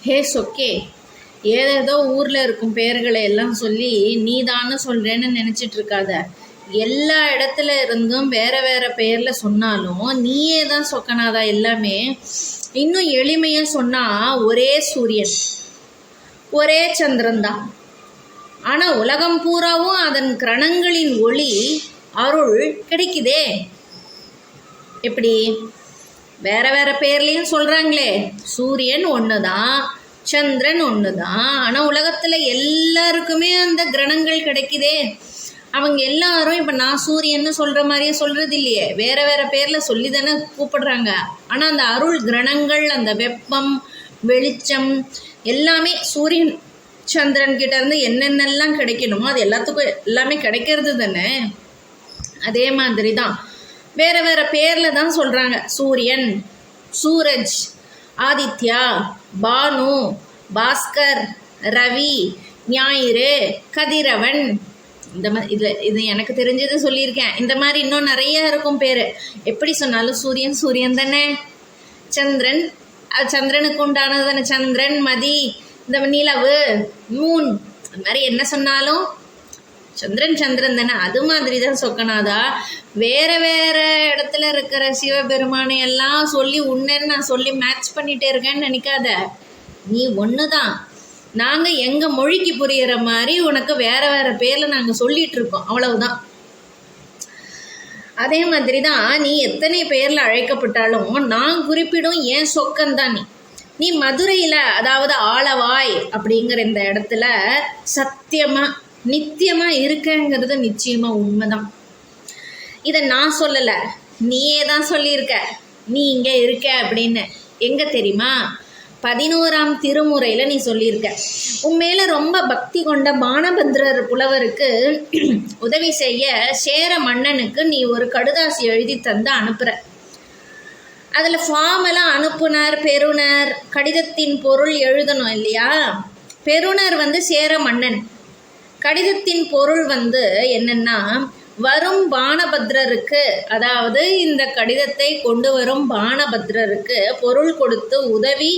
ஹே சொக்கே, ஏதேதோ ஊரில் இருக்கும் பெயர்களை எல்லாம் சொல்லி நீ தானே சொல்கிறேன்னு நினச்சிட்டு இருக்காத. எல்லா இடத்துல இருந்தும் வேற வேற பெயரில் சொன்னாலும் நீயே தான் சொக்கனாதா எல்லாமே. இன்னும் எளிமையாக சொன்னால் ஒரே சூரியன், ஒரே சந்திரன் தான். ஆனால் உலகம் பூராவும் அதன் கிரணங்களின் ஒளி அருள் கிடைக்குதே. எப்படி? வேற வேற பேர்லேயும் சொல்கிறாங்களே, சூரியன் ஒன்று தான், சந்திரன் ஒன்று தான். ஆனால் உலகத்தில் எல்லாருக்குமே அந்த கிரணங்கள் கிடைக்குதே. அவங்க எல்லாரும் இப்போ நான் சூரியன்னு சொல்கிற மாதிரியே சொல்கிறது இல்லையே, வேறு வேறு பேரில் சொல்லி தானே கூப்பிடுறாங்க. ஆனால் அந்த அருள் கிரணங்கள், அந்த வெப்பம், வெளிச்சம் எல்லாமே சூரியன் சந்திரன் கிட்ட இருந்து என்னென்னலாம் கிடைக்கணுமோ அது எல்லாத்துக்கும் எல்லாமே கிடைக்கிறது தானே. அதே மாதிரி தான் வேறு வேறு பேரில் தான் சொல்கிறாங்க. சூரியன், சூரஜ், ஆதித்யா, பானு, பாஸ்கர், ரவி, ஞாயிறு, கதிரவன். இந்த மாதிரி இது எனக்கு தெரிஞ்சது சொல்லியிருக்கேன். இந்த மாதிரி இன்னும் நிறைய இருக்கும் பேர். எப்படி சொன்னாலும் சூரியன் சூரியன் தானே. சந்திரன் சந்திரனுக்கு உண்டானது தானே. சந்திரன், மதி, இந்த நிலவு, மூன், அந்த மாதிரி என்ன சொன்னாலும் சந்திரன் சந்திரன் தானே. அது மாதிரி தான் சொக்கநாதா. வேறு வேறு இடத்துல இருக்கிற சிவபெருமானை எல்லாம் சொல்லி உன்னன்னு நான் சொல்லி மேட்ச் பண்ணிகிட்டே இருக்கேன்னு நினைக்காத. நீ ஒன்று தான். நாங்கள் எங்கள் மொழிக்கு புரிகிற மாதிரி உனக்கு வேறு வேறு பேரில் நாங்கள் சொல்லிகிட்டு இருக்கோம், அவ்வளவுதான். அதே மாதிரி தான் நீ எத்தனை பேரில் அழைக்கப்பட்டாலும் நான் குறிப்பிடும் ஏன் சொக்கந்தான். நீ மதுரையில், அதாவது ஆலவாய் அப்படிங்கிற இந்த இடத்துல சத்தியமாக நித்தியமாக இருக்கங்கிறது நிச்சயமாக உண்மைதான். இதை நான் சொல்லலை, நீயே தான் சொல்லியிருக்க. நீ இங்கே இருக்க அப்படின்னு எங்கே தெரியுமா? 11ஆம் திருமுறையில் நீ சொல்லியிருக்க. உன் மேலே ரொம்ப பக்தி கொண்ட பானபத்ரர் புலவருக்கு உதவி செய்ய சேர மன்னனுக்கு நீ ஒரு கடுதாசி எழுதி தந்து அனுப்புகிற. அதில் ஃபார்மெல்லாம் அனுப்புனர், பெறுனர், கடிதத்தின் பொருள் எழுதணும் இல்லையா? பெறுனர் சேர மன்னன். கடிதத்தின் பொருள் என்னன்னா, வரும் பானபத்ரருக்கு, அதாவது இந்த கடிதத்தை கொண்டு வரும் பானபத்ரருக்கு பொருள் கொடுத்து உதவி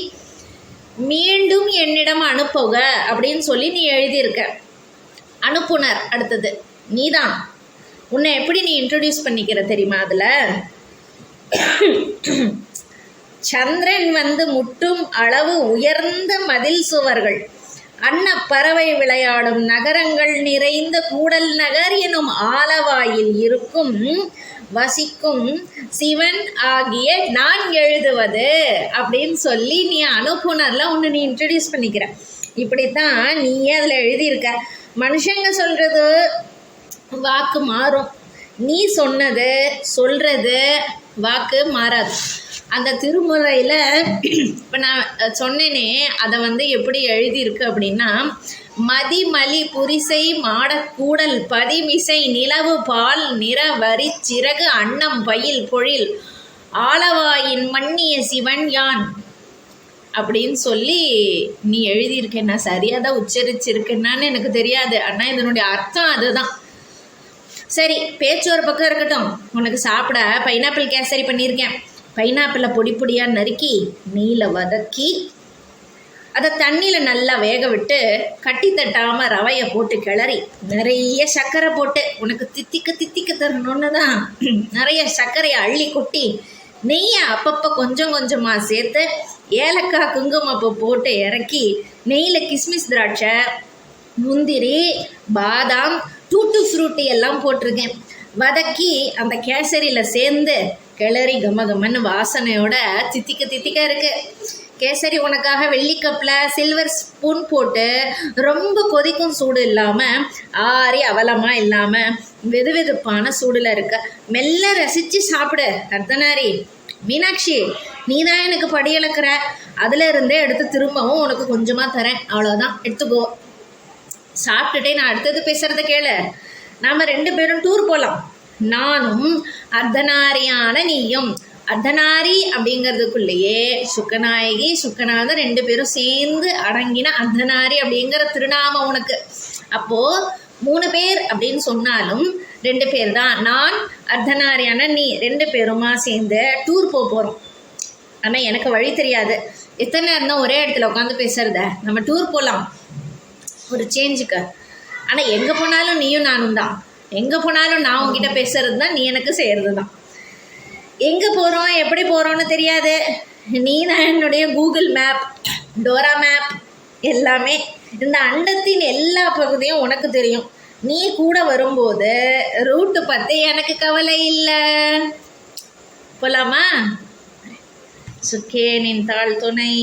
மீண்டும் என்னிடம் அனுப்புக அப்படின்னு சொல்லி நீ எழுதியிருக்க. அனுப்புனர் அடுத்தது நீதான். உன்னை எப்படி நீ இன்ட்ரடியூஸ் பண்ணிக்கிற தெரியுமா? அதில் சந்திரன் முட்டும் அளவு உயர்ந்த மதில் சுவர்கள், அன்ன பறவை விளையாடும் நகரங்கள் நிறைந்த கூடல் நகர் எனும் ஆலவாயில் இருக்கும் வசிக்கும் சிவன் ஆகிய நான் எழுதுவது அப்படின்னு சொல்லி நீ அனுப்புனர்ல உன்னை நீ இன்ட்ரடியூஸ் பண்ணிக்கிற. இப்படித்தான் நீயே அதில் எழுதியிருக்க. மனுஷங்க சொல்கிறது வாக்கு மாறும், நீ சொன்னது சொல்கிறது வாக்கு மாறாது. அந்த திருமுறையில் இப்போ நான் சொன்னேனே, அதை எப்படி எழுதியிருக்கு அப்படின்னா, மதிமலி புரிசை மாடக்கூடல் பதிமிசை நிலவு பால் நிற வரி சிறகு அன்னம் பயில் பொழில் ஆலவாயின் மன்னிய சிவன் யான் அப்படின்னு சொல்லி நீ எழுதியிருக்கேன். நான் சரியாக தான் உச்சரிச்சிருக்கேன்னான்னு எனக்கு தெரியாது, ஆனால் இதனுடைய அர்த்தம் அதுதான். சரி, பேச்சு ஒரு பக்கம் இருக்கட்டும். உனக்கு சாப்பிட பைனாப்பிள் கேசரி பண்ணியிருக்கேன். பைனாப்பிளை பொடி பொடியாக நறுக்கி நெய்யில் வதக்கி அதை தண்ணியில் நல்லா வேக விட்டு கட்டி தட்டாமல் ரவையை போட்டு கிளறி நிறைய சர்க்கரை போட்டு உனக்கு தித்திக்க தரணுன்னு தான் நிறைய சர்க்கரையை அள்ளி கொட்டி நெய்யை அப்பப்போ கொஞ்சம் கொஞ்சமாக சேர்த்து ஏலக்காய் குங்குமப்பூ போட்டு இறக்கி நெய்யில் கிஸ்மிஸ் திராட்சை முந்திரி பாதாம் டூட்டு ஃப்ரூட்டி எல்லாம் போட்டிருக்கேன். வதக்கி அந்த கேசரியில் சேர்ந்து கிளறி கமகமன்னு வாசனையோட தித்திக்க இருக்கு. கேசரி உனக்காக வெள்ளி கப்பில் சில்வர் ஸ்பூன் போட்டு ரொம்ப கொதிக்கும் சூடு இல்லாமல் ஆறி அவலமாக இல்லாமல் வெதுவெதுப்பான சூடில் இருக்க மெல்ல ரசித்து சாப்பிடு. அர்த்தநாரி மீனாட்சி, நீ தான் எனக்கு படியளக்கிற. அதில் இருந்தே எடுத்து திரும்பவும் உனக்கு கொஞ்சமாக தரேன், அவ்வளோதான், எடுத்துக்கோ. சாப்பிட்டுட்டே நான் அடுத்தது பேசுகிறத கேளு. நாம் 2 பேரும் டூர் போகலாம். நானும் அர்த்தநாரியான நீயும். அர்த்தநாரி அப்படிங்கிறதுக்குள்ளேயே சுக்கநாயகி சுக்கநாதர் 2 பேரும் சேர்ந்து அடங்கின அர்த்தநாரி அப்படிங்கிற திருநாமம் உனக்கு. அப்போது 3 பேர் அப்படின்னு சொன்னாலும் 2 பேர் தான். நான் அர்த்தநாரியான நீ 2 பேருமா சேர்ந்து டூர் போகிறோம். ஆனால் எனக்கு வழி தெரியாது. எத்தனை நேரம் தான் ஒரே இடத்துல உட்காந்து பேசுறத? நம்ம டூர் போகலாம் ஒரு சேஞ்சுக்கு. ஆனால் எங்கே போனாலும் நீயும் நானும் தான். எங்கே போனாலும் நான் உங்ககிட்ட பேசுறது தான், நீ எனக்கு செய்கிறது தான். எங்கே போகிறோம் எப்படி போகிறோன்னு தெரியாது. நீ தான் என்னுடைய கூகுள் மேப், டோரா மேப், எல்லாமே. இந்த அண்டத்தின் எல்லா பகுதியும் உனக்கு தெரியும். நீ கூட வரும்போது ரூட்டு பற்றி எனக்கு கவலை இல்லை. போலாமா? சுக்கேனின் தாழ் துணை.